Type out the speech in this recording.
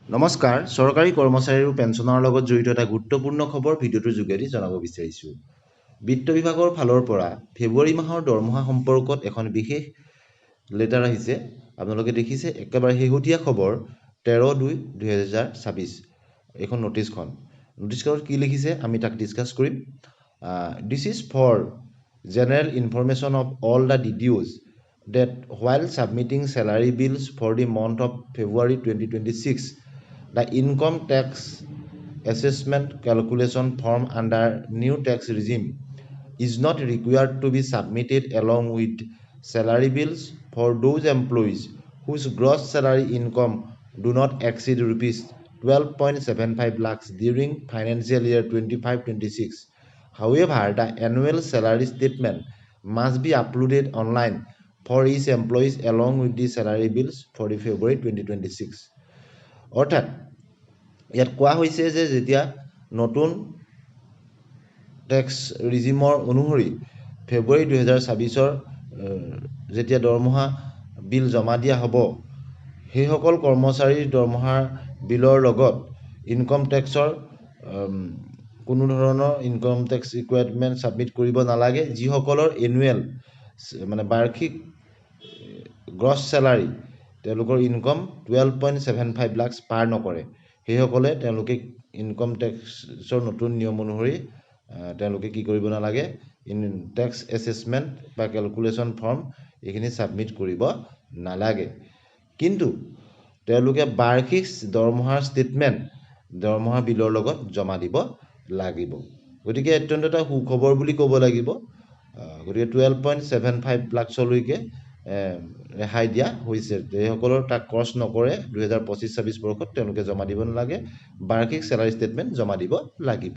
নমস্কাৰ, চৰকাৰী কৰ্মচাৰী আৰু পেঞ্চনৰ লগত জড়িত এটা গুৰুত্বপূৰ্ণ খবৰ ভিডিঅ'টোৰ যোগেদি জনাব বিচাৰিছোঁ। বিত্ত বিভাগৰ ফালৰ পৰা ফেব্ৰুৱাৰী মাহৰ দৰমহা সম্পৰ্কত এখন বিশেষ লেটাৰ আহিছে। আপোনালোকে দেখিছে একেবাৰে শেহতীয়া খবৰ 13/2/2026 এইখন নটিছখনত কি লিখিছে আমি তাক ডিছকাছ কৰিম। This is for general information of all the DDOs that while submitting salary bills for the month of February 2026, the income tax assessment calculation form under new tax regime is not required to be submitted along with salary bills for those employees whose gross salary income do not exceed rupees 12.75 lakhs during financial year 25-26. However, the annual salary statement must be uploaded online for each employees along with the salary bills for the February 2026. অৰ্থাৎ ইয়াত কোৱা হৈছে যে যেতিয়া নতুন tax ৰিজিমৰ অনুসৰি ফেব্ৰুৱাৰী 2026 যেতিয়া দৰমহা বিল জমা দিয়া হ'ব, সেইসকল কৰ্মচাৰীৰ দৰমহাৰ বিলৰ লগত ইনকম টেক্সৰ কোনো ধৰণৰ ইনকম টেক্স ৰিকুৱাৰমেণ্ট ছাবমিট কৰিব নালাগে। যিসকলৰ এনুৱেল মানে বাৰ্ষিক গ্ৰছ চেলাৰী তেওঁলোকৰ ইনকম 12.75 লাখ পাৰ নকৰে, সেইসকলে তেওঁলোকে ইনকম টেক্সৰ নতুন নিয়ম অনুসৰি তেওঁলোকে কি কৰিব নালাগে, টেক্স এছেছমেণ্ট বা কেলকুলেশ্যন ফৰ্ম এইখিনি ছাবমিট কৰিব নালাগে। কিন্তু তেওঁলোকে বাৰ্ষিক দৰমহাৰ ষ্টেটমেণ্ট দৰমহা বিলৰ লগত জমা দিব লাগিব। গতিকে অত্যন্ত এটা সুখবৰ বুলি ক'ব লাগিব। গতিকে 12.75 লাখলৈকে ৰেহাই দিয়া হৈছে। যিসকলৰ তাক ক্ৰছ নকৰে 2025-26 বৰ্ষত তেওঁলোকে জমা দিব নালাগে, বাৰ্ষিক চেলাৰী ষ্টেটমেণ্ট জমা দিব লাগিব।